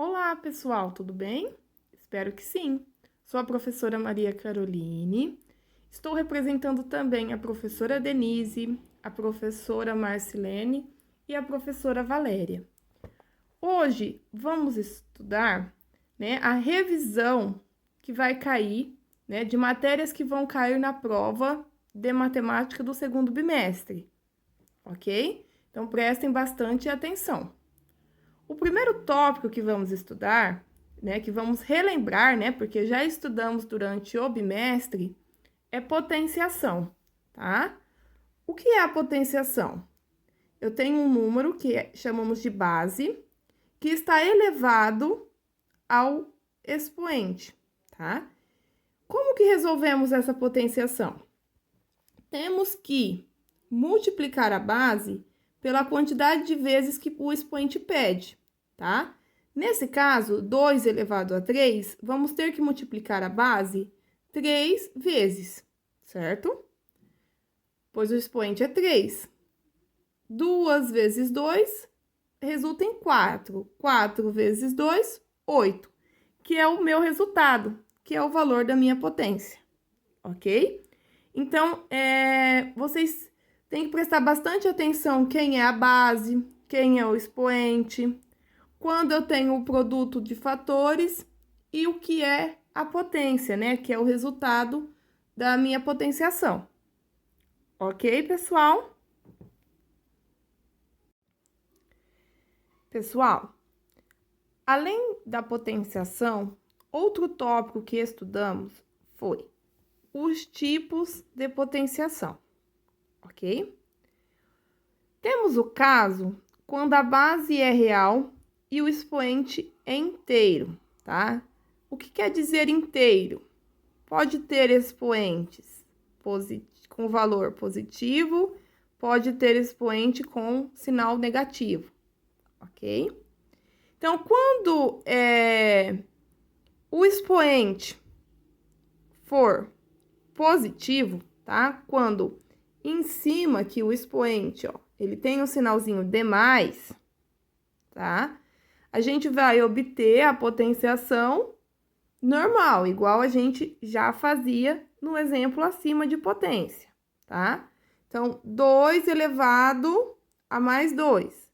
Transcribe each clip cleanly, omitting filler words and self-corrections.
Olá, pessoal, tudo bem? Espero que sim. Sou a professora Maria Caroline. Estou representando também a professora Denise, a professora Marcilene e a professora Valéria. Hoje vamos estudar, a revisão que vai cair, de matérias que vão cair na prova de matemática do segundo bimestre, ok? Então prestem bastante atenção. O primeiro tópico que vamos estudar, que vamos relembrar, porque já estudamos durante o bimestre, é potenciação, tá? O que é a potenciação? Eu tenho um número que chamamos de base, que está elevado ao expoente, tá? Como que resolvemos essa potenciação? Temos que multiplicar a base pela quantidade de vezes que o expoente pede, tá? Nesse caso, 2 elevado a 3, vamos ter que multiplicar a base 3 vezes, certo? Pois o expoente é 3. 2 vezes 2 resulta em 4. 4 vezes 2, 8, que é o meu resultado, que é o valor da minha potência, ok? Então, vocês têm que prestar bastante atenção quem é a base, quem é o expoente, quando eu tenho o produto de fatores e o que é a potência, que é o resultado da minha potenciação. Ok, pessoal? Pessoal, além da potenciação, outro tópico que estudamos foi os tipos de potenciação, ok? Temos o caso quando a base é real e o expoente é inteiro, tá? O que quer dizer inteiro? Pode ter expoentes com valor positivo, pode ter expoente com sinal negativo, ok? Então, quando o expoente for positivo, tá? Quando em cima que o expoente, ó, ele tem um sinalzinho de mais, tá? A gente vai obter a potenciação normal, igual a gente já fazia no exemplo acima de potência, tá? Então, 2 elevado a mais 2.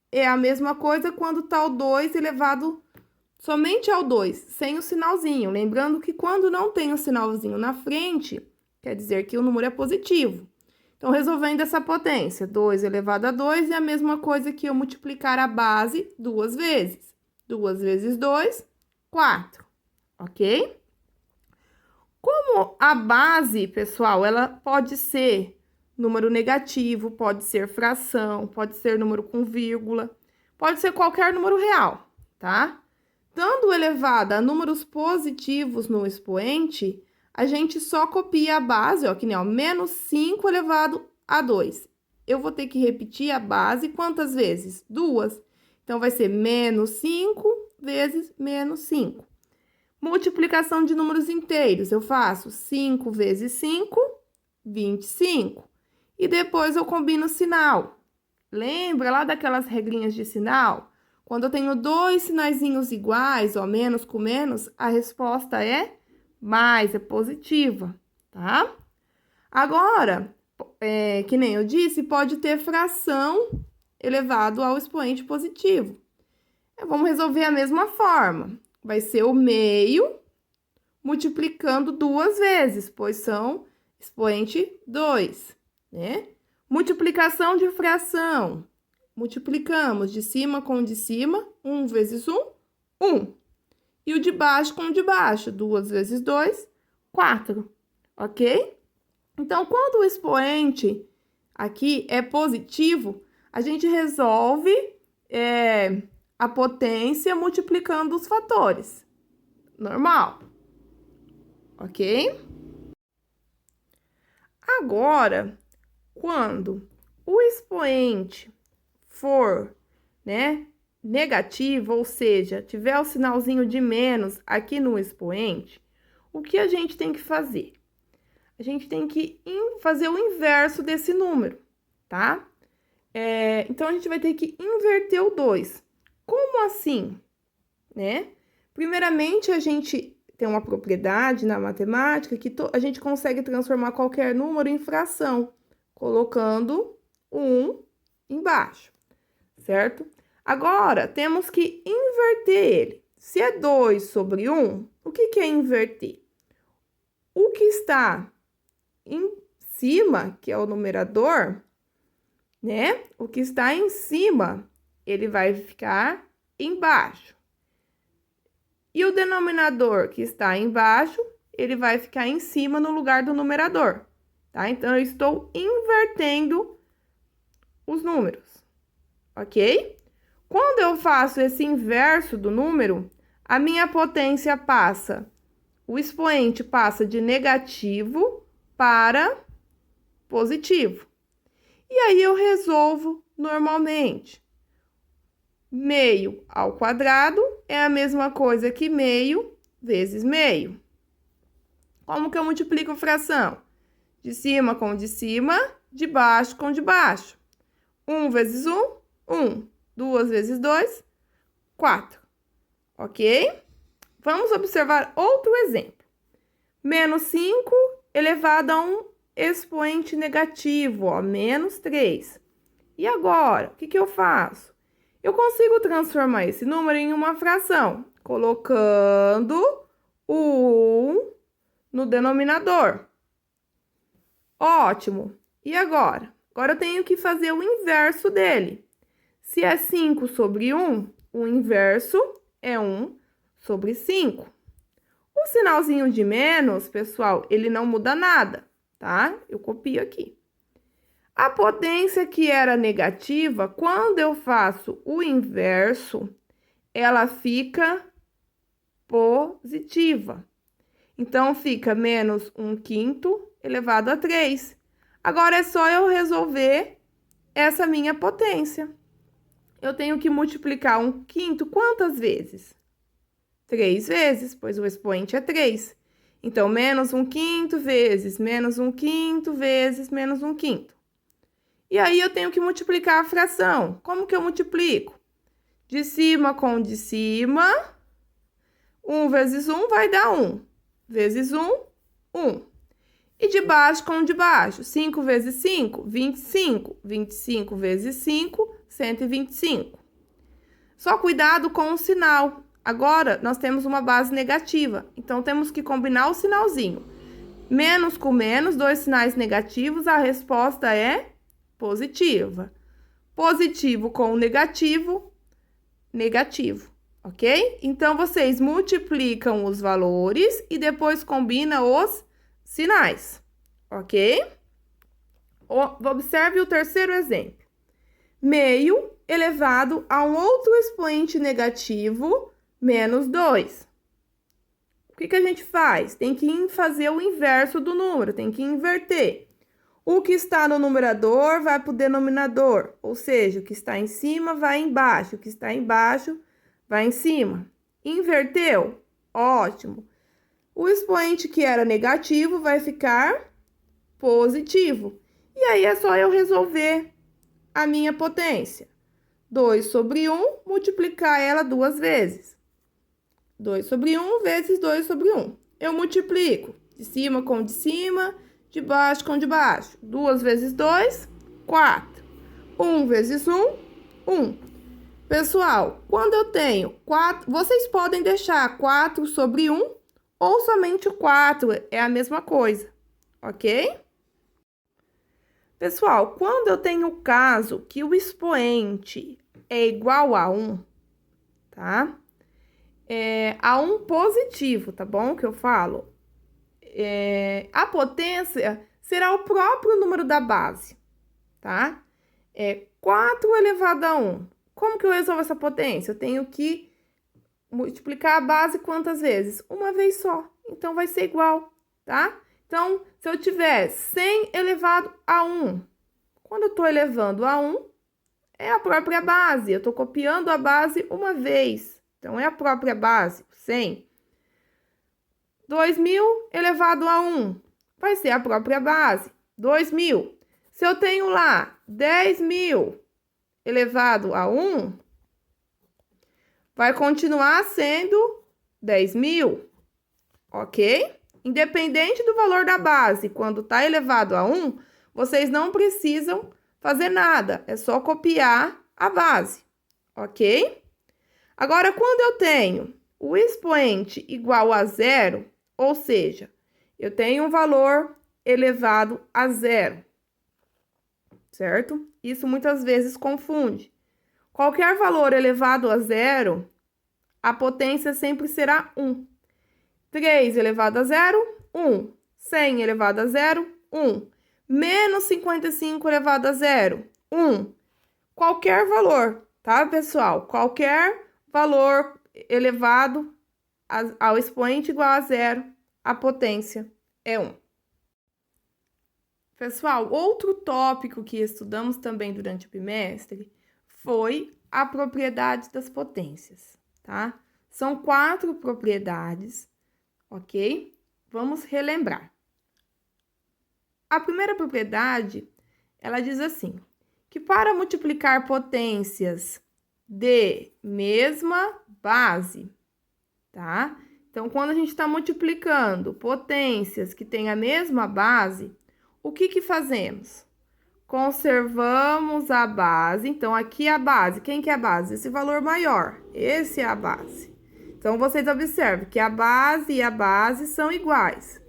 É a mesma coisa quando tá o 2 elevado somente ao 2, sem o sinalzinho. Lembrando que quando não tem o sinalzinho na frente, quer dizer que o número é positivo. Então, resolvendo essa potência, 2 elevado a 2 é a mesma coisa que eu multiplicar a base 2 vezes. 2 vezes 2, 4, ok? Como a base, pessoal, ela pode ser número negativo, pode ser fração, pode ser número com vírgula, pode ser qualquer número real, tá? Dando elevada a números positivos no expoente, a gente só copia a base, ó, que nem, ó, menos 5 elevado a 2. Eu vou ter que repetir a base quantas vezes? 2. Então, vai ser menos 5 vezes menos 5. Multiplicação de números inteiros, eu faço 5 vezes 5, 25. E depois eu combino o sinal. Lembra lá daquelas regrinhas de sinal? Quando eu tenho 2 sinaizinhos iguais, ó, menos com menos, a resposta é mais, é positiva, tá? Agora, que nem eu disse, pode ter fração elevado ao expoente positivo. Vamos resolver a mesma forma. Vai ser o meio multiplicando 2 vezes, pois são expoente 2, né? Multiplicação de fração. Multiplicamos de cima com o de cima, 1 vezes 1, 1. E o de baixo com o de baixo, 2 vezes 2, 4, ok? Então, quando o expoente aqui é positivo, a gente resolve a potência multiplicando os fatores. Normal, ok? Agora, quando o expoente for, negativo, ou seja, tiver o sinalzinho de menos aqui no expoente, o que a gente tem que fazer? A gente tem que fazer o inverso desse número, tá? Então, a gente vai ter que inverter o 2. Como assim? né? Primeiramente, a gente tem uma propriedade na matemática que a gente consegue transformar qualquer número em fração, colocando o 1 embaixo, certo? Agora, temos que inverter ele. Se é 2 sobre 1, o que é inverter? O que está em cima, que é o numerador, né? O que está em cima, ele vai ficar embaixo. E o denominador que está embaixo, ele vai ficar em cima no lugar do numerador, tá? Então, eu estou invertendo os números, ok? Quando eu faço esse inverso do número, a minha potência passa, o expoente passa de negativo para positivo. E aí, eu resolvo normalmente. Meio ao quadrado é a mesma coisa que meio vezes meio. Como que eu multiplico a fração? De cima com de cima, de baixo com de baixo. 1 vezes 1, 1. 2 vezes 2, 4. Ok? Vamos observar outro exemplo. Menos 5 elevado a um expoente negativo, ó, menos 3. E agora, o que eu faço? Eu consigo transformar esse número em uma fração, colocando o 1 no denominador. Ótimo! E agora? Agora eu tenho que fazer o inverso dele. Se é 5 sobre 1, o inverso é 1 sobre 5. O sinalzinho de menos, pessoal, ele não muda nada, tá? Eu copio aqui. A potência que era negativa, quando eu faço o inverso, ela fica positiva. Então, fica menos 1/5 elevado a 3. Agora, é só eu resolver essa minha potência. Eu tenho que multiplicar 1/5 quantas vezes? 3 vezes, pois o expoente é 3. Então, menos 1/5 vezes menos 1/5 vezes menos 1/5. E aí, eu tenho que multiplicar a fração. Como que eu multiplico? De cima com de cima. 1 vezes 1 vai dar 1. Vezes 1, 1. E de baixo com de baixo. 5 vezes 5, 25. 25 vezes 5, 125. Só cuidado com o sinal. Agora, nós temos uma base negativa. Então, temos que combinar o sinalzinho. Menos com menos, dois sinais negativos, a resposta é positiva. Positivo com negativo, negativo, ok? Então, vocês multiplicam os valores e depois combinam os sinais, ok? Observe o terceiro exemplo. Meio elevado a um outro expoente negativo, menos 2. O que a gente faz? Tem que fazer o inverso do número, tem que inverter. O que está no numerador vai para o denominador, ou seja, o que está em cima vai embaixo, o que está embaixo vai em cima. Inverteu? Ótimo. O expoente que era negativo vai ficar positivo. E aí, é só eu resolver a minha potência. 2 sobre 1, multiplicar ela 2 vezes. 2 sobre 1 vezes 2 sobre 1. Eu multiplico de cima com de cima, de baixo com de baixo. 2 vezes 2, 4. 1 vezes 1, 1. Pessoal, quando eu tenho 4, vocês podem deixar 4 sobre 1 ou somente o 4, é a mesma coisa, ok? Pessoal, quando eu tenho o caso que o expoente é igual a 1, tá? A 1 positivo, tá bom? Que eu falo. A potência será o próprio número da base, tá? 4 elevado a 1. Como que eu resolvo essa potência? Eu tenho que multiplicar a base quantas vezes? Uma vez só. Então, vai ser igual, tá? Então, se eu tiver 100 elevado a 1, quando eu tô elevando a 1, é a própria base. Eu tô copiando a base uma vez. Então, é a própria base, 100. 2.000 elevado a 1, vai ser a própria base, 2.000. Se eu tenho lá 10.000 elevado a 1, vai continuar sendo 10.000, ok? Independente do valor da base, quando está elevado a 1, vocês não precisam fazer nada, é só copiar a base, ok? Agora, quando eu tenho o expoente igual a zero, ou seja, eu tenho um valor elevado a zero, certo? Isso muitas vezes confunde. Qualquer valor elevado a zero, a potência sempre será 1. 3 elevado a zero, 1. 100 elevado a zero, 1. Menos 55 elevado a zero, 1. Qualquer valor, tá, pessoal? Qualquer valor elevado ao expoente igual a zero, a potência é 1. Pessoal, outro tópico que estudamos também durante o bimestre foi a propriedade das potências, tá? São 4 propriedades, ok? Vamos relembrar. A primeira propriedade, ela diz assim, que para multiplicar potências de mesma base, tá? Então, quando a gente está multiplicando potências que têm a mesma base, o que fazemos? Conservamos a base. Então, aqui é a base. Quem que é a base? Esse valor maior. Esse é a base. Então, vocês observem que a base e a base são iguais.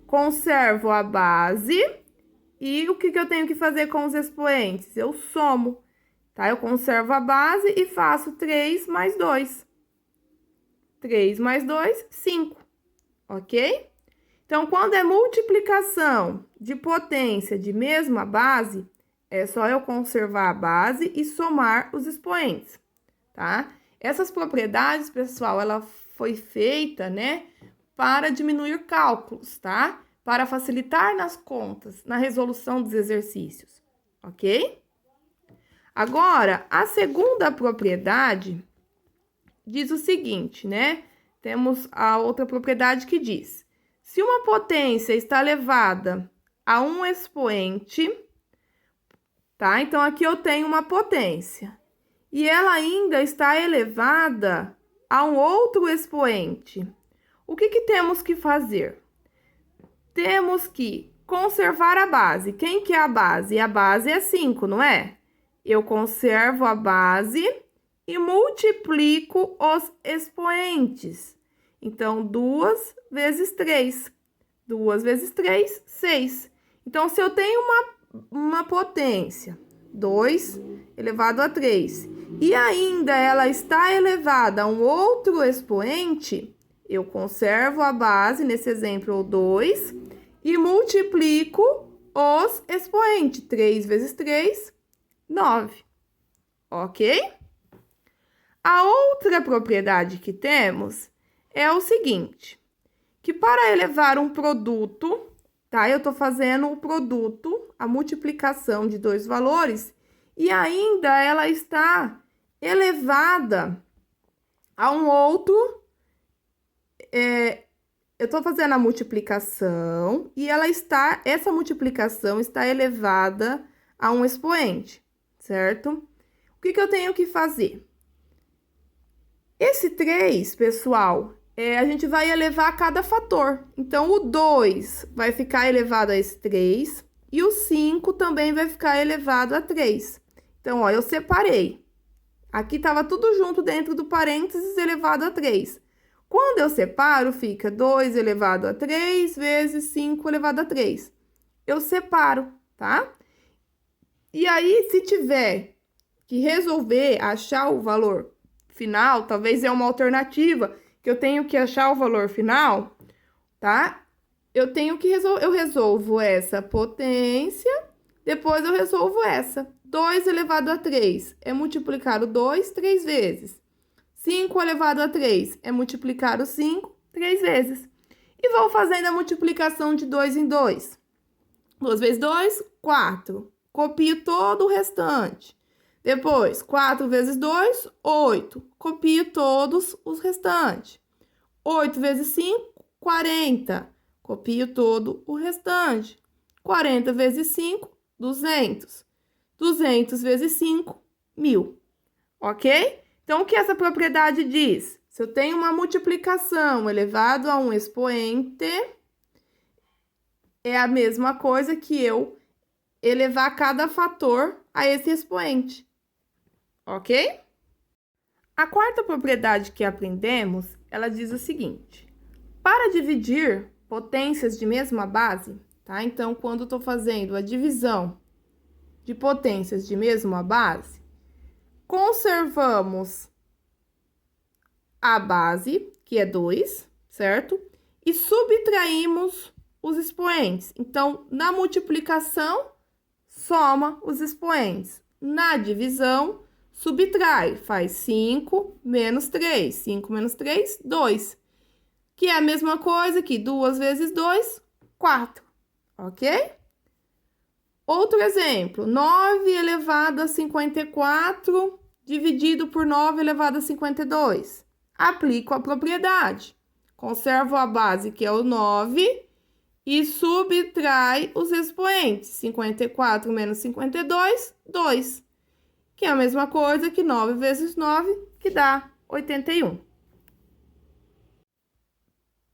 Conservo a base e o que eu tenho que fazer com os expoentes? Eu somo, tá? Eu conservo a base e faço 3 mais 2. 3 mais 2, 5, ok? Então, quando é multiplicação de potência de mesma base, é só eu conservar a base e somar os expoentes, tá? Essas propriedades, pessoal, ela foi feita, né, para diminuir cálculos, tá? Para facilitar nas contas, na resolução dos exercícios, ok? Agora, a segunda propriedade diz o seguinte, né? Temos a outra propriedade que diz: se uma potência está elevada a um expoente, tá? Então, aqui eu tenho uma potência e ela ainda está elevada a um outro expoente. O que temos que fazer? Temos que conservar a base. Quem que é a base? A base é 5, não é? Eu conservo a base e multiplico os expoentes. Então, 2 vezes 3. 2 vezes 3, 6. Então, se eu tenho uma potência, 2 elevado a 3, e ainda ela está elevada a um outro expoente, eu conservo a base, nesse exemplo, 2, e multiplico os expoentes. 3 vezes 3, 9. Ok? A outra propriedade que temos é o seguinte, que para elevar um produto, tá? Eu tô fazendo o produto, a multiplicação de dois valores, e ainda ela está elevada a um outro, eu tô fazendo a multiplicação e essa multiplicação está elevada a um expoente, certo? O que eu tenho que fazer? Esse 3, pessoal, a gente vai elevar cada fator. Então, o 2 vai ficar elevado a esse 3 e o 5 também vai ficar elevado a 3. Então, ó, eu separei. Aqui estava tudo junto dentro do parênteses elevado a 3. Quando eu separo, fica 2 elevado a 3 vezes 5 elevado a 3. Eu separo, tá? E aí, se tiver que resolver achar o valor final, talvez é uma alternativa que eu tenho que achar o valor final, tá? Eu resolvo essa potência, depois eu resolvo essa. 2 elevado a 3 é multiplicar o 2 3 vezes. 5 elevado a 3 é multiplicar o 5 3 vezes. E vou fazendo a multiplicação de 2 em 2. 2 vezes 2, 4. Copio todo o restante. Depois, 4 vezes 2, 8. Copio todos os restantes. 8 vezes 5, 40. Copio todo o restante. 40 vezes 5, 200. 200 vezes 5, 1000. Ok? Então, o que essa propriedade diz? Se eu tenho uma multiplicação elevado a um expoente, é a mesma coisa que eu elevar cada fator a esse expoente, ok? A quarta propriedade que aprendemos, ela diz o seguinte: para dividir potências de mesma base, tá? Então, quando estou fazendo a divisão de potências de mesma base, conservamos a base, que é 2, certo? E subtraímos os expoentes. Então, na multiplicação, soma os expoentes. Na divisão, subtrai, faz 5 menos 3. 5 menos 3, 2. Que é a mesma coisa que 2 vezes 2, 4. Ok? Outro exemplo, 9 elevado a 54 dividido por 9 elevado a 52. Aplico a propriedade. Conservo a base, que é o 9, e subtrai os expoentes. 54 menos 52, 2. Que é a mesma coisa que 9 vezes 9, que dá 81.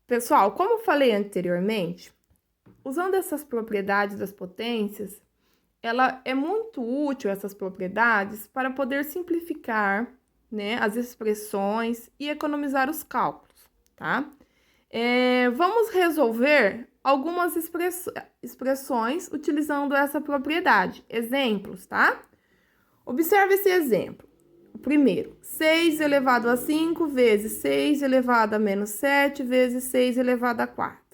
Pessoal, como falei anteriormente, usando essas propriedades das potências, ela é muito útil, essas propriedades, para poder simplificar, né, as expressões e economizar os cálculos, tá? Vamos resolver algumas expressões utilizando essa propriedade. Exemplos, tá? Observe esse exemplo. O primeiro, 6 elevado a 5 vezes 6 elevado a menos 7 vezes 6 elevado a 4.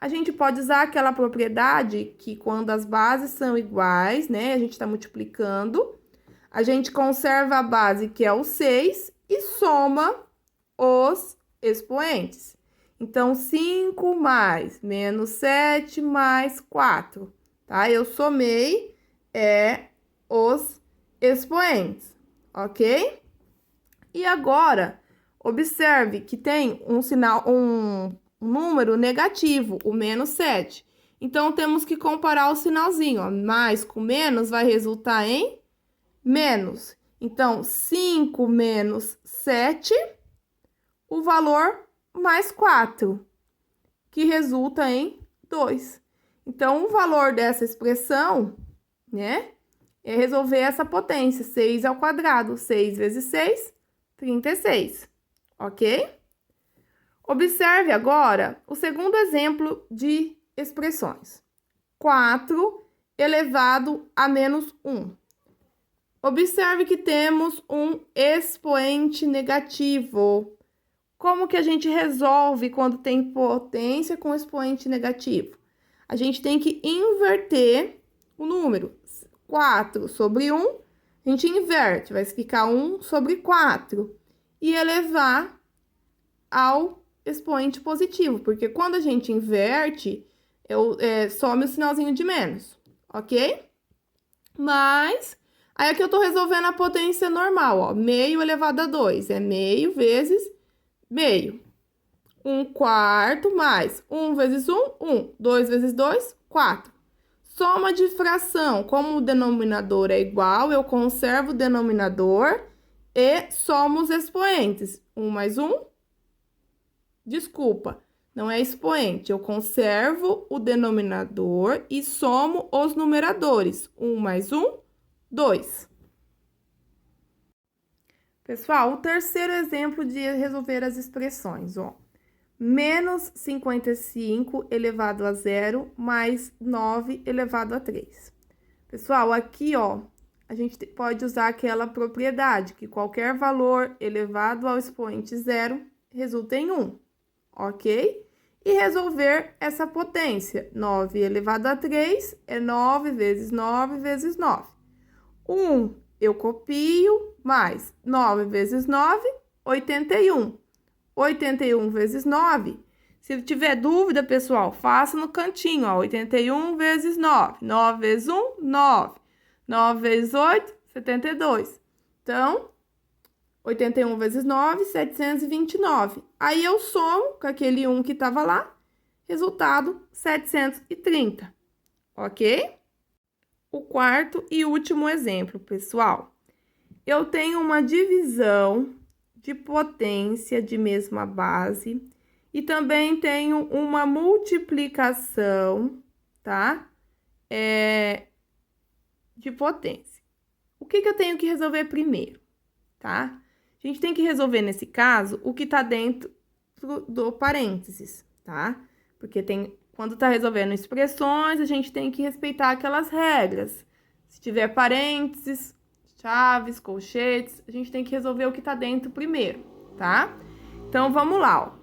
A gente pode usar aquela propriedade que quando as bases são iguais, né? A gente está multiplicando. A gente conserva a base, que é o 6, e soma os expoentes. Então, 5 mais menos 7 mais 4, tá? Eu somei os expoentes, ok? E agora, observe que tem um sinal, um número negativo, o menos 7. Então, temos que comparar o sinalzinho, ó. Mais com menos vai resultar em menos. Então, 5 menos 7, o valor mais 4, que resulta em 2. Então, o valor dessa expressão, né, é resolver essa potência, 6 ao quadrado. 6 vezes 6, 36, ok? Observe agora o segundo exemplo de expressões. 4 elevado a menos 1. Observe que temos um expoente negativo. Como que a gente resolve quando tem potência com expoente negativo? A gente tem que inverter o número. 4 sobre 1, a gente inverte, vai ficar 1 sobre 4. E elevar ao expoente positivo, porque quando a gente inverte, some o sinalzinho de menos, ok? Mas, aí aqui eu tô resolvendo a potência normal, ó, meio elevado a 2, é meio vezes meio. 1 quarto mais 1 vezes 1, 1. 2 vezes 2, 4. Soma de fração, como o denominador é igual, eu conservo o denominador e somo os expoentes. 1 mais 1, desculpa, não é expoente, eu conservo o denominador e somo os numeradores. 1 mais 1, 2. Pessoal, o terceiro exemplo de resolver as expressões, ó. Menos 55 elevado a 0 mais 9 elevado a 3. Pessoal, aqui, ó, a gente pode usar aquela propriedade que qualquer valor elevado ao expoente 0 resulta em 1, ok? E resolver essa potência. 9 elevado a 3 é 9 vezes 9 vezes 9. 1 eu copio, mais 9 vezes 9, 81. 81 vezes 9. Se tiver dúvida, pessoal, faça no cantinho, ó. 81 vezes 9. 9 vezes 1, 9. 9 vezes 8, 72. Então, 81 vezes 9, 729. Aí, eu somo com aquele 1 que estava lá. Resultado, 730. Ok? O quarto e último exemplo, pessoal. eu tenho uma divisão de potência de mesma base e também tenho uma multiplicação, tá? De potência. O que eu tenho que resolver primeiro, tá? A gente tem que resolver, nesse caso, o que tá dentro do parênteses, tá? Porque quando tá resolvendo expressões, a gente tem que respeitar aquelas regras. Se tiver parênteses, chaves, colchetes, a gente tem que resolver o que tá dentro primeiro, tá? Então, vamos lá, ó.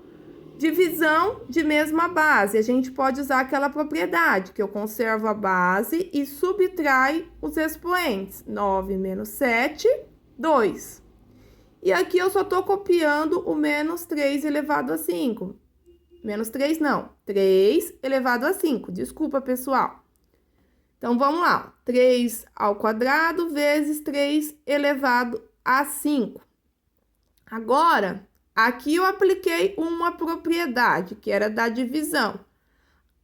Divisão de mesma base. A gente pode usar aquela propriedade, que eu conservo a base e subtrai os expoentes. 9 menos 7, 2. E aqui eu só tô copiando o menos 3 elevado a 5. Menos 3 não, 3 elevado a 5. Desculpa, pessoal. Então, vamos lá. 3 ao quadrado vezes 3 elevado a 5. Agora, aqui eu apliquei uma propriedade, que era da divisão.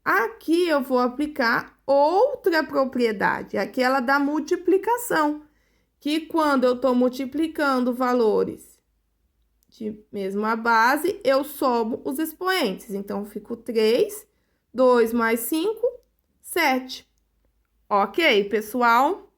Aqui eu vou aplicar outra propriedade, aquela da multiplicação, que quando eu estou multiplicando valores de mesma base, eu somo os expoentes. Então, fico 3, 2 mais 5, 7. Ok, pessoal?